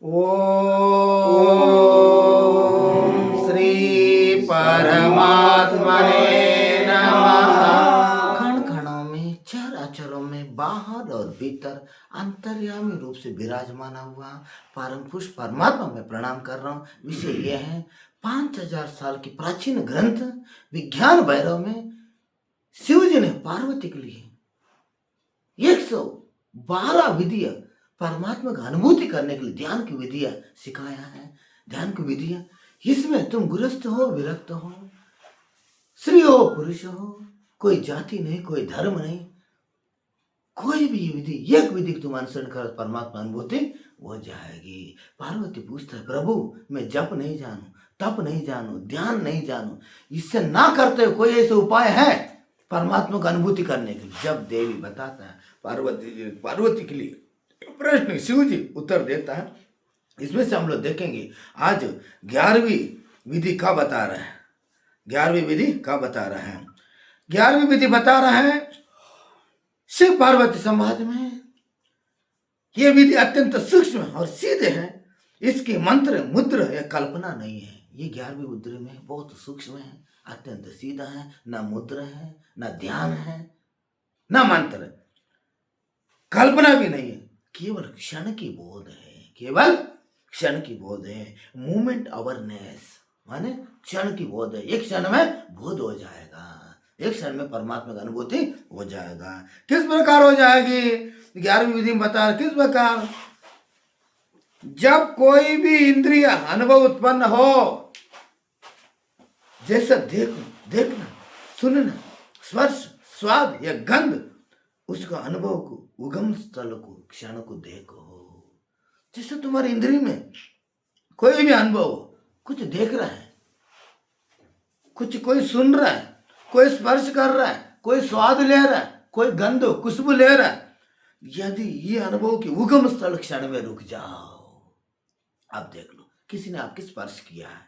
ओम श्री परमात्मने नमः। खण खणों में, चर अचरों में, बाहर और भीतर अंतर्यामी रूप से विराजमान हुआ परम पुरुष परमात्मा में प्रणाम कर रहा हूँ। विषय यह है 5000 साल की प्राचीन ग्रंथ विज्ञान भैरव में शिव जी ने पार्वती के लिए 112 विधियां परमात्मा की अनुभूति करने के लिए ध्यान की विधियां सिखाया है। ध्यान की विधियां, इसमें तुम गृहस्थ हो, विरक्त हो, स्त्री हो, पुरुष हो, कोई जाति नहीं, कोई धर्म नहीं, कोई भी विधि, एक विधि तुम अनुसरण करो, परमात्मा अनुभूति हो जाएगी। पार्वती पूछता है, प्रभु मैं जप नहीं जानू, तप नहीं जानू, ध्यान नहीं जानू, इससे ना करते हो कोई ऐसा उपाय है परमात्मा की अनुभूति करने के लिए? जब देवी बताता है पार्वती के लिए प्रश्न, शिव जी उत्तर देता है। इसमें से हम लोग देखेंगे आज 11वीं विधि का बता रहा है। 11वीं विधि का बता रहा है। 11वीं विधि बता रहा है शिव पार्वती संवाद में। यह विधि अत्यंत सूक्ष्म और सीधे है। इसकी मंत्र मुद्रा या कल्पना नहीं है। ये 11वीं मुद्रा में बहुत सूक्ष्म है, अत्यंत सीधा है, ना मुद्रा है, ना ध्यान है, ना मंत्र, कल्पना भी नहीं है, केवल क्षण की बोध है। केवल क्षण की बोध है। मूवमेंट अवेयरनेस माने क्षण की बोध है। एक क्षण में बोध हो जाएगा, एक क्षण में परमात्मा की अनुभूति हो जाएगा। किस प्रकार हो जाएगी? 11वीं विधि में बता किस प्रकार। जब कोई भी इंद्रिय अनुभव उत्पन्न हो, जैसा देखना, सुनना, स्पर्श, स्वाद या गंध, उसका अनुभव को, उगम स्थल को, क्षण को देखो। जैसे तुम्हारी इंद्रिय में कोई भी अनुभव हो, कुछ देख रहा है, कुछ कोई सुन रहा है, कोई स्पर्श कर रहा है, कोई स्वाद ले रहा है, कोई गंध खुशबू ले रहा है, यदि ये अनुभव की उगम स्थल क्षण में रुक जाओ। आप देख लो, किसी ने आपके स्पर्श किया है,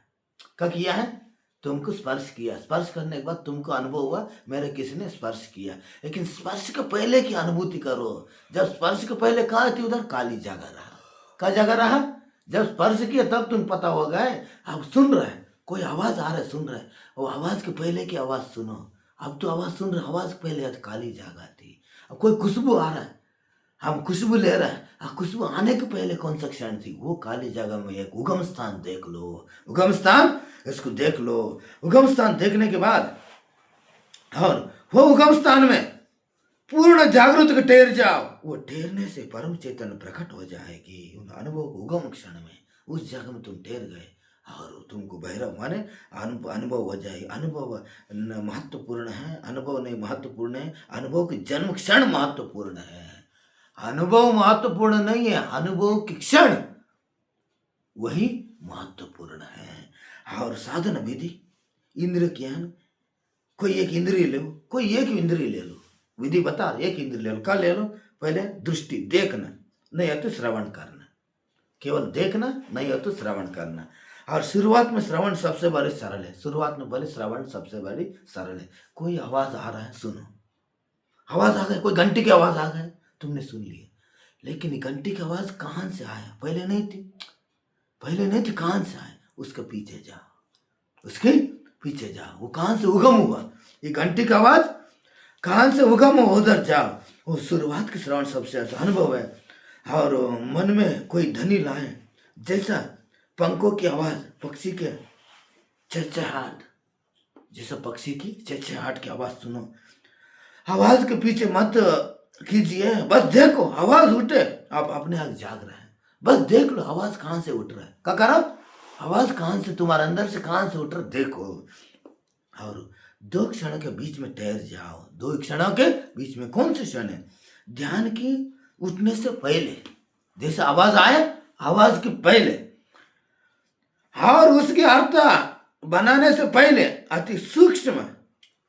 क्या किया है? तुमको स्पर्श किया। स्पर्श करने के बाद तुमको अनुभव हुआ मेरे किसी ने स्पर्श किया, लेकिन स्पर्श के पहले की अनुभूति करो। जब स्पर्श के पहले कहाँ थी, उधर काली जगह रहा। क्या जगह रहा? जब स्पर्श किया तब तुम पता हो गए। अब सुन रहे, कोई आवाज आ रहा है, सुन रहे, वो आवाज के पहले की आवाज सुनो। अब तो आवाज सुन रहे, आवाज के पहले काली जगह थी। अब कोई खुशबू आ रहा है, हम खुशबू ले रहा है, खुशबू आने के पहले कौन सा क्षण थी? वो काली जगह में एक उगम स्थान देख लो। उगम स्थान, इसको देख लो। उगम स्थान देखने के बाद और वो उगम स्थान में पूर्ण जागृत के ठहर जाओ। वो ठहरने से परम चेतन प्रकट हो जाएगी। उन अनुभव को उगम क्षण में उस जगह में तुम ठहर गए और तुमको भैरव माने अनुभव हो जाए। अनुभव महत्वपूर्ण है, अनुभव नहीं महत्वपूर्ण है। अनुभव की जन्म क्षण महत्वपूर्ण है, अनुभव महत्वपूर्ण नहीं है। अनुभव की क्षण वही महत्वपूर्ण है। और साधन विधि, इंद्र ज्ञान, कोई एक इंद्रिय ले लो, कोई एक इंद्रिय ले लो। विधि बता, एक इंद्रिय ले लो। क्या ले लो? पहले दृष्टि, देखना, नहीं है तो श्रवण करना। केवल देखना, नहीं है तो श्रवण करना। और शुरुआत में श्रवण सबसे बड़ी सरल है। शुरुआत में बोले श्रवण सबसे बड़ी सरल है। कोई आवाज आ रहा है, सुनो। आवाज आ गई, कोई घंटी की आवाज आ गई, तुमने सुन लिया, लेकिन घंटी की आवाज कहां से आया? पहले नहीं थी, पहले नहीं थी, कहां से आया? उसके पीछे जाओ, उसके पीछे जाओ। वो कहां से उगम हुआ? ये घंटी की आवाज कहां से उगम हुआ, उधर जाओ। वो शुरुआत की श्रवण सबसे अच्छा अनुभव है। और मन में कोई ध्वनि लाए, जैसा पंखों की आवाज, पक्षी के चहचहाट, जैसा पक्षी की चहचहाट की आवाज सुनो। आवाज के पीछे मत कीजिए, बस देखो आवाज उठे, आप अपने आप जाग रहे हैं। बस देख लो आवाज कहां से उठ रहा है। क्या करो? आवाज कहां से, तुम्हारे अंदर से कहां से उठ रहा है, देखो। और 2 क्षणों के बीच में ठहर जाओ। 2 क्षणों के बीच में कौन से क्षण है? ध्यान की उठने से पहले, जैसे आवाज आए, आवाज के पहले, और उसके अर्थ बनाने से पहले अति सूक्ष्म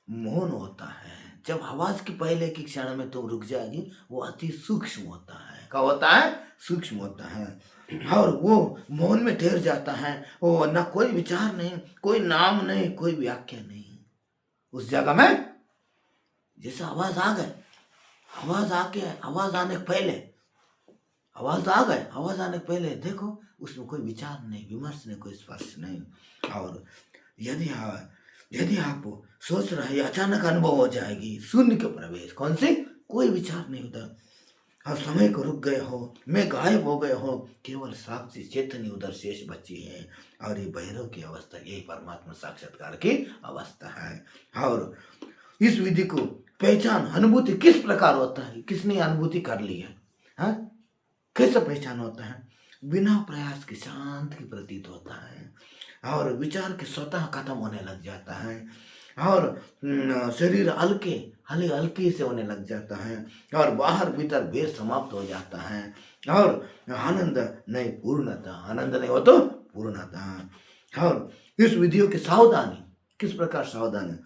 मौन होता है। जब आवाज के पहले की क्षण में तुम रुक जाएगी, वो अति सूक्ष्म होता है। क्या होता है? सूक्ष्म होता है। और वो मौन में ठहर जाता है। वो ना कोई विचार नहीं, कोई नाम नहीं, कोई व्याख्या नहीं। उस जगह में जैसे आवाज आ गए, आवाज आके, आवाज आने के पहले आवाज आ गए, आवाज आने के पहले देखो उसमें कोई विचार नहीं, विमर्श नहीं, कोई स्पर्श नहीं। और यदि आप सोच रहे हैं अचानक अनुभव हो जाएगी, शून्य के प्रवेश, कौन से, कोई विचार नहीं होता, और समय को रुक गए हो, मैं गायब हो गए हो, केवल साक्षी चेतनी उधर शेष बची है। और ये भैरव की अवस्था, यही परमात्मा साक्षात्कार की अवस्था है। और इस विधि को पहचान, अनुभूति किस प्रकार होता है, किसने अनुभूति कर ली है, हाँ? कैसे पहचान होता है? बिना प्रयास के शांत की प्रतीत होता है, और विचार के स्वतः खत्म होने लग जाता है, और शरीर हल्के हल्के से होने लग जाता है, और बाहर भीतर भेद समाप्त हो जाता है, और आनंद नहीं पूर्णता, आनंद नहीं हो तो पूर्णता। और इस विधियों की सावधानी, किस प्रकार सावधानी,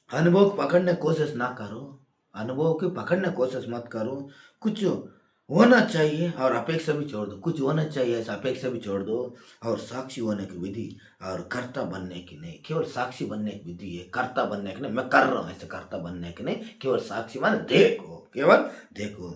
अनुभव को पकड़ने की कोशिश ना करो, अनुभव की पकड़ने की कोशिश मत करो। कुछ होना चाहिए और अपेक्षा भी छोड़ दो, कुछ होना चाहिए ऐसा अपेक्षा भी छोड़ दो। और साक्षी होने की विधि और कर्ता बनने की नहीं, केवल साक्षी बनने की विधि है, कर्ता बनने की नहीं, मैं कर रहा हूँ ऐसे कर्ता बनने की नहीं, केवल साक्षी माने देखो, केवल देखो।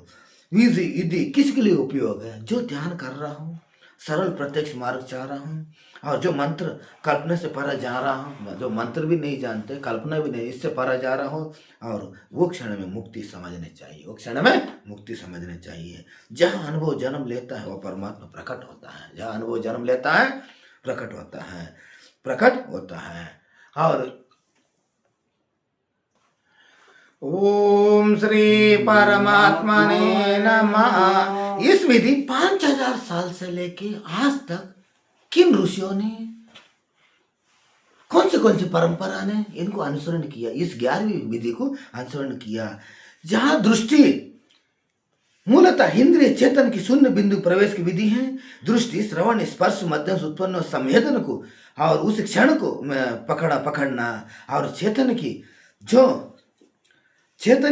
विधि विधि किसके लिए उपयोग है? जो ध्यान कर रहा हूँ, सरल प्रत्यक्ष मार्ग चाह रहा हूँ, और जो मंत्र कल्पना से परा जा रहा हूँ, जो मंत्र भी नहीं जानते, कल्पना भी नहीं, इससे परा जा रहा हूँ, और वो क्षण में मुक्ति समझने चाहिए, वो क्षण में मुक्ति समझने चाहिए। जहाँ अनुभव जन्म लेता है वो परमात्मा प्रकट होता है, जहाँ अनुभव जन्म लेता है प्रकट होता है, प्रकट होता है। और ओम श्री परमात्मने नमः। इस विधि 5000 साल से लेके आज तक किन ऋषियों ने, कौन सी परंपरा ने इनको अनुसरण किया, इस 11वीं विधि को अनुसरण किया, जहां दृष्टि मूलतः इंद्रिय चेतन की शून्य बिंदु प्रवेश की विधि है। दृष्टि, श्रवण, स्पर्श, मध्यम से उत्पन्न संवेदन को और उस क्षण को पकड़ना, और चेतन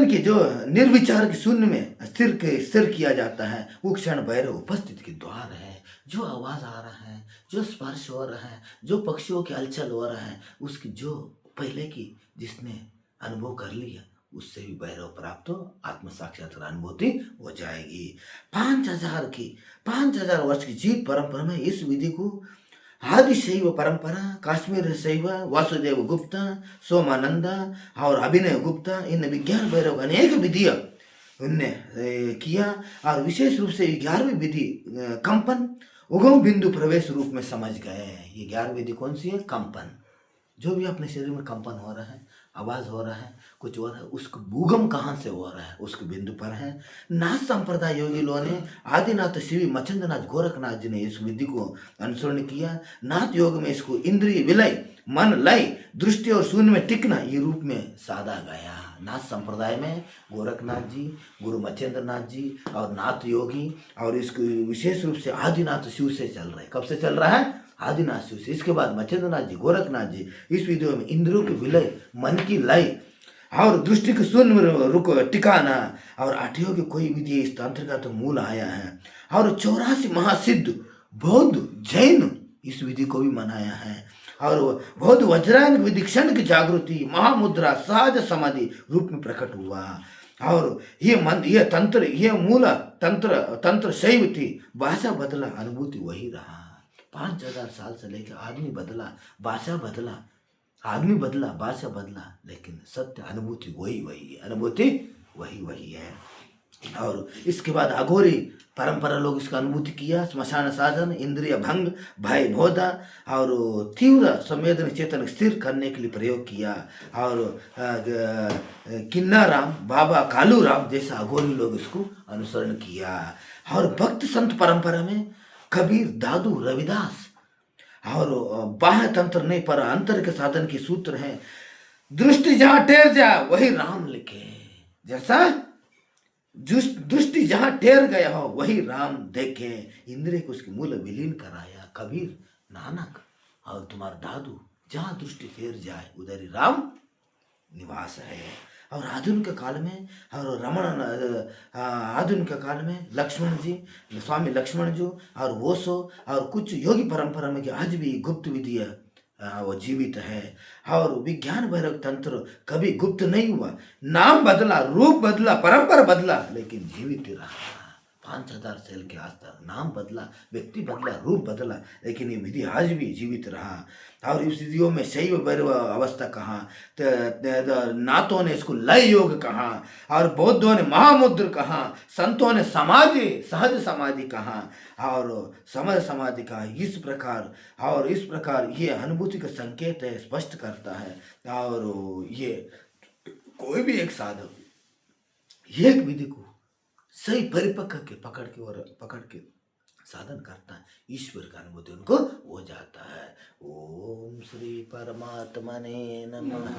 की जो निर्विचार की शून्य में स्थिर किया जाता है, वो क्षण भैरव उपस्थित के द्वार है। जो आवाज आ रहा है, जो स्पर्श हो रहा है, जो पक्षियों की हलचल हो रहा है, उसकी जो पहले की जिसने अनुभव कर लिया, उससे भी भैरव प्राप्त हो, आत्म साक्षात्कार अनुभूति हो जाएगी। 5000 वर्ष की जीव परंपरा में इस विधि को आदि शैव परंपरा, काश्मीर शैव, वासुदेव गुप्ता, सोमानंदा और अभिनय गुप्ता, इन विज्ञान भैरव अनेक विधियां उनने किया, और विशेष रूप ये 11वीं विधि कंपन उगम बिंदु प्रवेश रूप में समझ गए। ये 11वीं विधि कौन सी है? कंपन। जो भी अपने शरीर में कंपन हो रहा है, आवाज हो रहा है, कुछ हो रहा है, उसका उगम कहाँ से हो रहा है, उसके बिंदु पर है। नाथ संप्रदाय योगी लोगों ने, आदिनाथ शिव मच्छिंद्रनाथ गोरखनाथ जी ने इस विधि को अनुसरण किया। नाथ योग में इसको इंद्रिय विलय, मन लय, दृष्टि और शून्य में टिकना, ये रूप में साधा गया। नाथ संप्रदाय में गोरखनाथ जी, गुरु मच्छिंद्रनाथ जी और नाथ योगी, और इसको विशेष रूप से आदिनाथ शिव से चल रहा है। कब से चल रहा है? आदिनाथ शिव से। इसके बाद मच्छिंद्रनाथ जी, गोरखनाथ जी, इस विधियों में इंद्रियों की विलय, मन की लय और दृष्टि के शून्य में रुक टिकाना, और 8 की कोई विधि इस तंत्र का तो मूल आया है। और 84 महासिद्ध बौद्ध जैन इस विधि को भी मनाया है। और बौद्ध वज्रायन विधि क्षण की जागृति, महामुद्रा, सहज समाधि रूप में प्रकट हुआ। और ये तंत्र, ये मूल तंत्र शैव थी, भाषा बदला, अनुभूति वही रहा। 5000 साल से लेकर आदमी बदला, भाषा बदला, आदमी बदला, भाषा बदला, लेकिन सत्य अनुभूति वही है, अनुभूति वही है। और इसके बाद अघोरी परंपरा लोग इसका अनुभूति किया। श्मशान साधन, इंद्रिय भंग, भय बोधा और तीव्र संवेदन चेतन स्थिर करने के लिए प्रयोग किया। और किन्नाराम, बाबा कालूराम जैसा अघोरी लोग इसको अनुसरण किया। और भक्त संत परंपरा में कबीर, दादू, रविदास और बाह्य तंत्र नहीं पर अंतर के साधन के सूत्र हैं। दृष्टि जहां टेर जाए वही राम लिखे, जैसा दृष्टि जहां टेर गया हो वही राम देखे। इंद्रिय को उसकी मूल विलीन कराया कबीर, नानक और तुम्हारा दादू। जहां दृष्टि टेर जाए उधर ही राम निवास है। और आधुनिक काल में और आधुनिक काल में लक्ष्मण जी, स्वामी लक्ष्मण जी और ओशो और कुछ योगी परंपरा में कि आज भी गुप्त विधि वो जीवित है। और विज्ञान भैरव तंत्र कभी गुप्त नहीं हुआ, नाम बदला, रूप बदला, परंपरा बदला, लेकिन जीवित रहा। 5,000 साल के आसपास नाम बदला, व्यक्ति बदला, रूप बदला, लेकिन ये विधि आज भी जीवित रहा। और इस विधियों में शैव वैरव अवस्था कहा, नाथों ने इसको लय योग कहा, और बौद्धों ने महामुद्र कहा, संतों ने समाधि, सहज समाधि कहा, और समझ समाधि कहा। इस प्रकार ये अनुभूति का संकेत है, स्पष्ट करता है। और ये कोई भी एक साधक एक विधि को सही परिपक्व के पकड़ के साधन करता है, ईश्वर का अनुभूति उनको हो जाता है। ओम श्री परमात्मा ने नमः।